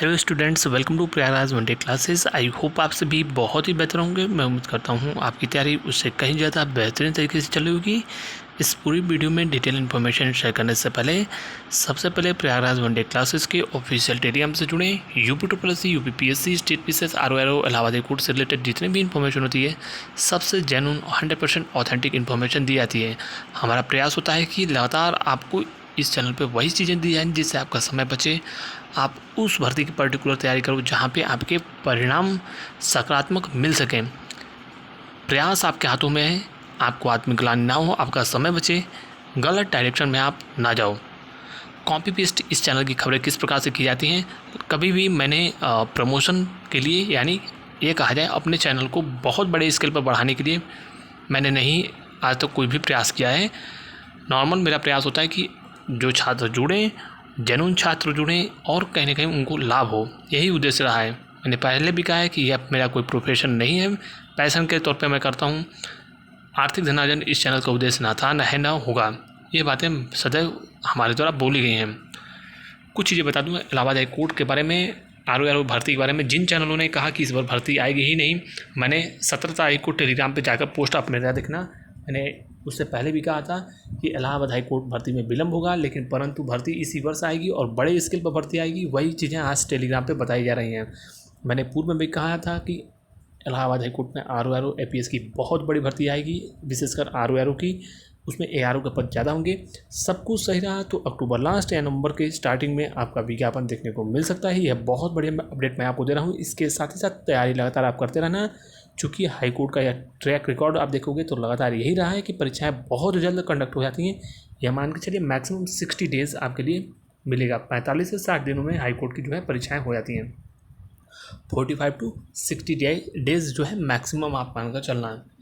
Hello students, welcome to Prayagraj one day classes. I hope आप सभी बहुत ही बेहतर होंगे। मैं उम्मीद करता हूँ आपकी तैयारी उससे कहीं ज़्यादा बेहतरीन तरीके से चल रही होगी। इस पूरी वीडियो में डिटेल इन्फॉर्मेशन शेयर करने से पहले सबसे पहले प्रयागराज वनडे क्लासेस के ऑफिशियल टेलीग्राम से जुड़े। UP triple UPPSC, state PCS, RO Allahabad high court से रिलेटेड जितनी भी इन्फॉर्मेशन होती है सबसे जेन्युइन 100% ऑथेंटिक इन्फॉर्मेशन दी जाती है। हमारा प्रयास होता है कि लगातार आपको इस चैनल पे वही चीज़ें दी जाएँ जिससे आपका समय बचे, आप उस भर्ती की पर्टिकुलर तैयारी करो जहाँ पे आपके परिणाम सकारात्मक मिल सकें। प्रयास आपके हाथों में है, आपको आत्मग्लानि ना हो, आपका समय बचे, गलत डायरेक्शन में आप ना जाओ। कॉपी पेस्ट इस चैनल की खबरें किस प्रकार से की जाती हैं, कभी भी मैंने प्रमोशन के लिए, यानी ये कहा जाए अपने चैनल को बहुत बड़े स्केल पर बढ़ाने के लिए मैंने नहीं आज तक कोई भी प्रयास किया है। नॉर्मल मेरा प्रयास होता है कि जो छात्र जुड़ें, जेन्युइन छात्र जुड़ें और कहीं ना कहीं उनको लाभ हो, यही उद्देश्य रहा है। मैंने पहले भी कहा है कि यह मेरा कोई प्रोफेशन नहीं है, पैशन के तौर पे मैं करता हूँ। आर्थिक धनार्जन इस चैनल का उद्देश्य ना था, न है, ना होगा। ये बातें सदैव हमारे द्वारा बोली गई हैं। कुछ चीज़ें बता दूँ इलाहाबाद हाई कोर्ट के बारे में, आरओ भर्ती के बारे में। जिन चैनलों ने कहा कि इस बार भर्ती आएगी ही नहीं, मैंने 17 तारीख को टेलीग्राम पर जाकर पोस्ट आप मेरा देखना, मैंने उससे पहले भी कहा था कि इलाहाबाद हाई कोर्ट भर्ती में विलम्ब होगा, लेकिन परंतु भर्ती इसी वर्ष आएगी और बड़े स्केल पर भर्ती आएगी। वही चीज़ें आज टेलीग्राम पे बताई जा रही हैं। मैंने पूर्व में भी कहा था कि इलाहाबाद हाई कोर्ट में आरओ एपीएस की बहुत बड़ी भर्ती आएगी, विशेषकर आरओ की। उसमें एआरओ के पद ज़्यादा होंगे। सब कुछ सही रहा तो अक्टूबर लास्ट या नवंबर के स्टार्टिंग में आपका विज्ञापन देखने को मिल सकता है। यह बहुत बढ़िया अपडेट मैं आपको दे रहा हूँ। इसके साथ ही साथ तैयारी लगातार आप करते रहना। चूँकि हाई कोर्ट का यह ट्रैक रिकॉर्ड आप देखोगे तो लगातार यही रहा है कि परीक्षाएं बहुत जल्द कंडक्ट हो जाती हैं। यह मान के चलिए मैक्सिमम 60 डेज़ आपके लिए मिलेगा। 45 से 60 दिनों में हाई कोर्ट की जो है परीक्षाएं हो जाती हैं। 45 टू 60 डेज़ जो है मैक्सिमम आप मानकर चलना है।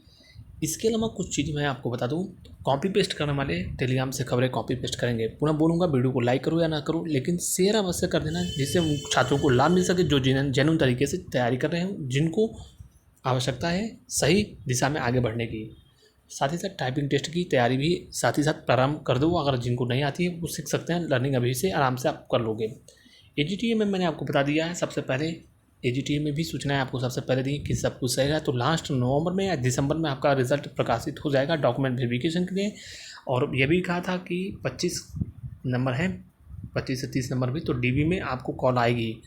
इसके अलावा कुछ चीज़ मैं आपको बता दूं, कॉपी पेस्ट करने वाले टेलीग्राम से खबरें कॉपी पेस्ट करेंगे। पुनः बोलूँगा, वीडियो को लाइक करो या ना करो, लेकिन शेयर अवश्य कर देना जिससे उन छात्रों को लाभ मिल सके जो जेन्युइन तरीके से तैयारी कर रहे हैं, जिनको आवश्यकता है सही दिशा में आगे बढ़ने की। साथ ही साथ टाइपिंग टेस्ट की तैयारी भी साथ ही साथ प्रारंभ कर दो। अगर जिनको नहीं आती है वो सीख सकते हैं, लर्निंग अभी से आराम से आप कर लोगे। एजीटीए में मैंने आपको बता दिया है। सबसे पहले एजीटीए में भी सूचनाएं आपको सबसे पहले दी कि सब कुछ सही रहा तो लास्ट नवंबर में या दिसंबर में आपका रिजल्ट प्रकाशित हो जाएगा डॉक्यूमेंट वेरिफिकेशन के लिए। और ये भी कहा था कि 25 नंबर है, 25 से 30 नंबर भी, तो डीबी में आपको कॉल आएगी।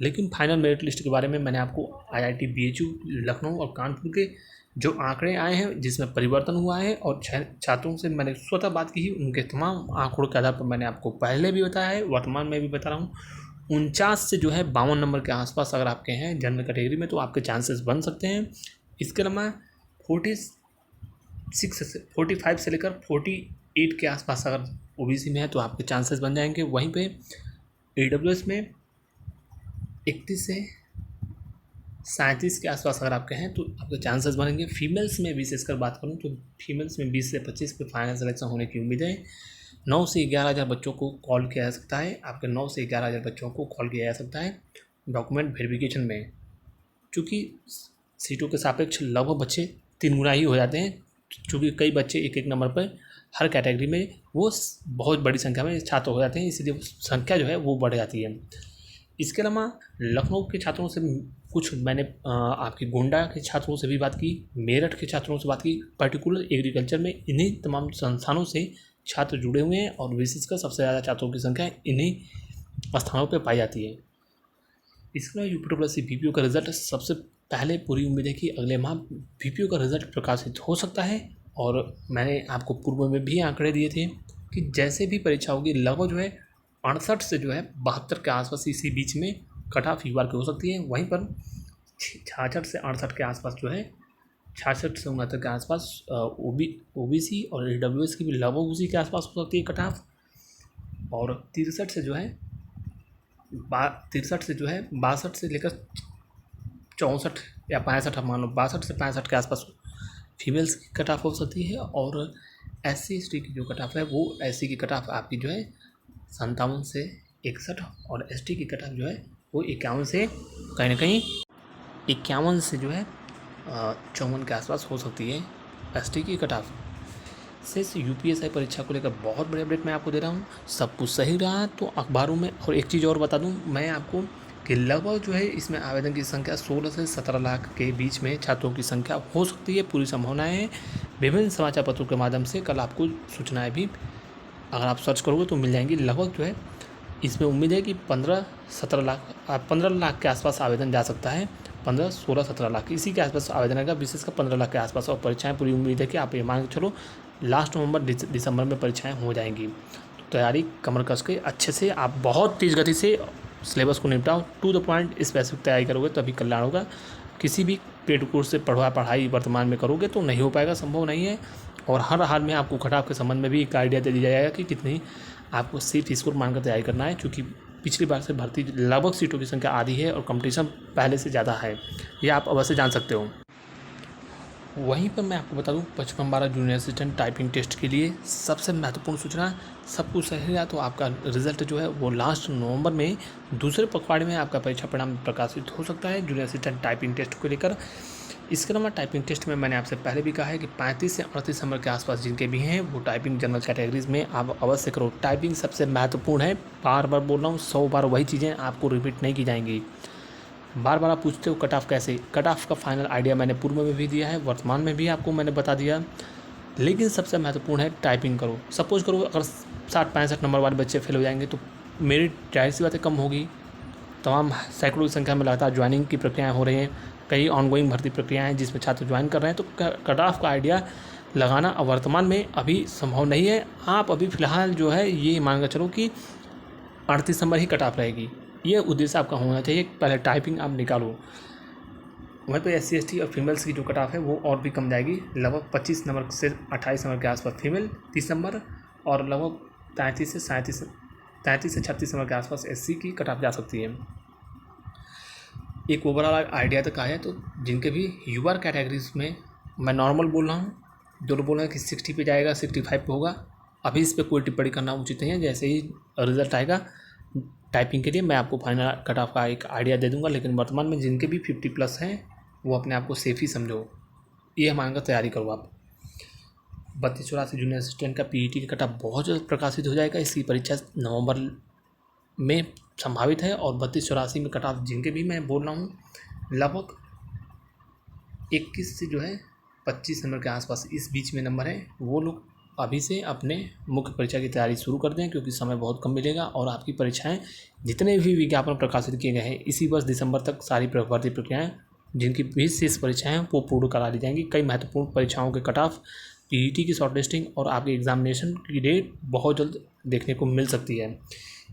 लेकिन फाइनल मेरिट लिस्ट के बारे में मैंने आपको आईआईटी बीएचयू लखनऊ और कानपुर के जो आंकड़े आए हैं जिसमें परिवर्तन हुआ है और छात्रों से मैंने स्वतः बात की, उनके तमाम आंकड़ों के आधार पर मैंने आपको पहले भी बताया है, वर्तमान में भी बता रहा हूँ। 49 से जो है 52 नंबर के आसपास अगर आपके हैं जनरल कैटेगरी में तो आपके चांसेस बन सकते हैं। इसके अलावा 45 से लेकर 48 के आसपास अगर ओबीसी में है तो आपके चांसेस बन जाएंगे। वहीं पे ईडब्ल्यूएस में 31 से 37 के आसपास अगर आपके हैं तो आपके चांसेस बनेंगे। फीमेल्स में विशेषकर बात करूं तो फीमेल्स में 20 से 25 पे फाइनल सिलेक्शन होने की उम्मीद है। 9 से 11,000 बच्चों को कॉल किया जा सकता है। आपके 9 से 11,000 बच्चों को कॉल किया जा सकता है डॉक्यूमेंट वेरिफिकेशन में। चूँकि सीटों के सापेक्ष लगभग बच्चे 3 गुना ही हो जाते हैं, चूँकि कई बच्चे एक नंबर पर हर कैटेगरी में वो बहुत बड़ी संख्या में छात्र हो जाते हैं, इसलिए संख्या जो है वो बढ़ जाती है। इसके अलावा लखनऊ के छात्रों से कुछ मैंने आपकी गोंडा के छात्रों से भी बात की, मेरठ के छात्रों से बात की। पर्टिकुलर एग्रीकल्चर में इन्हीं तमाम संस्थानों से छात्र जुड़े हुए हैं और विशेषकर सबसे ज़्यादा छात्रों की संख्या इन्हीं स्थानों पर पाई जाती है। इसके अलावा यूपी ट्रिपल सी बीपीओ का रिजल्ट सबसे पहले पूरी उम्मीद है कि अगले माह बीपीओ का रिजल्ट प्रकाशित हो सकता है। और मैंने आपको पूर्व में भी आंकड़े दिए थे कि जैसे भी परीक्षा होगी लगभग जो है 68 से जो है 72 के आसपास इसी बीच में कट ऑफ बार की हो सकती है। वहीं पर 66 से 68 के आसपास जो है 66 से 69 के आसपास ओबीसी और ईडब्ल्यूएस की भी लगभग उसी के आसपास हो सकती है कट ऑफ। और 63 से जो है 62 से लेकर 64 या 65, मान लो 62 से 65 के आसपास फीमेल्स की कट ऑफ हो सकती है। और SC/ST की जो कट ऑफ है वो SC की कट ऑफ आपकी जो है 57 से 61 और ST की कट ऑफ जो है वो 51 से कहीं ना कहीं 51 से जो है 54 के आसपास हो सकती है ST की कट ऑफ। से यूपीएससी परीक्षा को लेकर बहुत बड़े अपडेट मैं आपको दे रहा हूँ। सब कुछ सही रहा तो अखबारों में। और एक चीज़ और बता दूँ, मैं आपको कि लगभग जो है इसमें आवेदन की संख्या 16 से 17 लाख के बीच में छात्रों की संख्या हो सकती है। पूरी संभावनाएं हैं। विभिन्न समाचार पत्रों के माध्यम से कल आपको सूचनाएं भी अगर आप सर्च करोगे तो मिल जाएंगी। लगभग जो है इसमें उम्मीद है कि 15 लाख के आसपास आवेदन जा सकता है। 15, 16, 17 लाख इसी के आसपास आवेदन आएगा, विशेषकर 15 लाख के आसपास। और परीक्षाएं पूरी उम्मीद है कि आप ये मान के चलो लास्ट नवंबर दिसंबर में परीक्षाएं हो जाएंगी। तो तैयारी कमर कस के अच्छे से आप बहुत तेज़ गति से सिलेबस को निपटाओ, टू द पॉइंट स्पेसिफिक तैयारी करोगे तभी कल्याण होगा। किसी भी पेड कोर्स से पढ़ाई वर्तमान में करोगे तो नहीं हो पाएगा, संभव नहीं है। और हर हाल में आपको कट-ऑफ के संबंध में भी एक आइडिया दे दिया जाएगा कि कितनी आपको सिर्फ स्कोर मानकर तैयारी करना है, क्योंकि पिछली बार से भर्ती लगभग सीटों की संख्या आधी है और कंपटीशन पहले से ज़्यादा है, ये आप अवश्य जान सकते हो। वहीं पर मैं आपको बता दूं 55-12 जूनियर असिस्टेंट टाइपिंग टेस्ट के लिए सबसे महत्वपूर्ण सूचना, सब कुछ सही रहा तो आपका रिजल्ट जो है वो लास्ट नवंबर में दूसरे पखवाड़े में आपका परीक्षा परिणाम प्रकाशित हो सकता है जूनियर असिस्टेंट टाइपिंग टेस्ट को लेकर। इसके अलावा टाइपिंग टेस्ट में मैंने आपसे पहले भी कहा है कि 35 से 38 नंबर के आसपास जिनके भी हैं वो टाइपिंग जनरल कैटेगरीज में आप अवश्य करो। टाइपिंग सबसे महत्वपूर्ण है, बार बार बोल रहा हूँ, 100 बार वही चीज़ें आपको रिपीट नहीं की जाएंगी। बार बार आप पूछते हो कट ऑफ कैसे, कट ऑफ का फाइनल आइडिया मैंने पूर्व में भी दिया है, वर्तमान में भी आपको मैंने बता दिया। लेकिन सबसे महत्वपूर्ण है टाइपिंग करो। सपोज करो अगर 60-65 नंबर वाले बच्चे फेल हो जाएंगे तो मेरी जाहिर सी बातें कम होगी। तमाम सैकड़ों की संख्या में लगातार ज्वाइनिंग की प्रक्रियाएँ हो रही हैं, कई ऑनगोइंग भर्ती प्रक्रियाएँ हैं जिसमें छात्र ज्वाइन कर रहे हैं, तो कट ऑफ का आइडिया लगाना वर्तमान में अभी संभव नहीं है। आप अभी फ़िलहाल जो है ये मान कर चलो कि 38 नंबर ही कट ऑफ रहेगी, ये उद्देश्य आपका होना चाहिए। पहले टाइपिंग आप निकालो। वहीं पर SC ST और फीमेल्स की जो कट ऑफ है वो और भी कम जाएगी, लगभग 25 नंबर से 28 नंबर के आसपास फीमेल 30 नंबर, और लगभग 33 से 36 नंबर के आसपास SC की कट ऑफ जा सकती है। एक ओवरऑल आइडिया तक आया तो जिनके भी यूआर कैटेगरीज में, मैं नॉर्मल बोल रहा हूँ, जो लोग बोल रहे हैं कि 60 पे जाएगा, 65 पे होगा, अभी इस पर कोई टिप्पणी करना उचित नहीं है। जैसे ही रिजल्ट आएगा टाइपिंग के लिए मैं आपको फाइनल कट ऑफ का एक आइडिया दे दूंगा। लेकिन वर्तमान में जिनके भी 50+ हैं वो अपने आप को सेफ ही समझो, ये मानकर तैयारी करो आप। 32-84 जूनियर असिस्टेंट का PET का कट ऑफ बहुत जल्द प्रकाशित हो जाएगा। इसकी परीक्षा नवंबर में संभावित है। और 32-84 में कट ऑफ जिनके भी मैं बोल रहा हूँ लगभग 21 से जो है 25 नंबर के आसपास इस बीच में नंबर है, वो लोग अभी से अपने मुख्य परीक्षा की तैयारी शुरू कर दें, क्योंकि समय बहुत कम मिलेगा। और आपकी परीक्षाएं जितने भी विज्ञापन प्रकाशित किए गए हैं इसी वर्ष दिसंबर तक सारी भर्ती प्रक्रियाएं जिनकी भी शेष परीक्षाएं हैं वो पूर्ण करा दी जाएंगी। कई महत्वपूर्ण परीक्षाओं के कट ऑफ, PET की शॉर्ट लिस्टिंग और आपके एग्जामिनेशन की डेट बहुत जल्द देखने को मिल सकती है।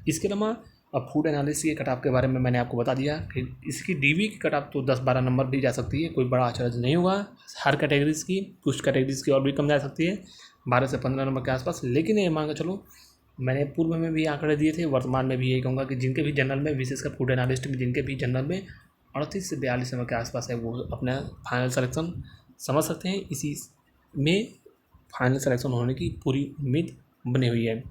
इसके अलावा अब फूड एनालिसिस के कट ऑफ के बारे में मैंने आपको बता दिया कि इसकी DV की कट ऑफ तो 10-12 नंबर भी जा सकती है, कोई बड़ा आश्चर्य नहीं होगा। हर कैटेगरीज की, कुछ कैटेगरीज की और भी कम जा सकती है, 12 से 15 नंबर के आसपास। लेकिन ये मान के चलो मैंने पूर्व में भी आंकड़े दिए थे, वर्तमान में भी यही कहूँगा कि जिनके भी जनरल में, विशेषकर फूड एनालिस्ट में जिनके भी जनरल में 38 से 42 नंबर के आसपास है, वो अपना फाइनल सिलेक्शन समझ सकते हैं। इसी में फाइनल सिलेक्शन होने की पूरी उम्मीद बनी हुई है।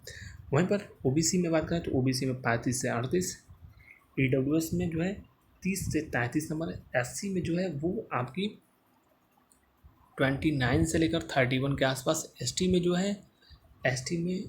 वहीं पर OBC में बात करें तो OBC में 35 से 38, EWS में जो है 30 से 33 नंबर है, SC में जो है वो आपकी 29 से लेकर 31 के आसपास, ST में जो है ST में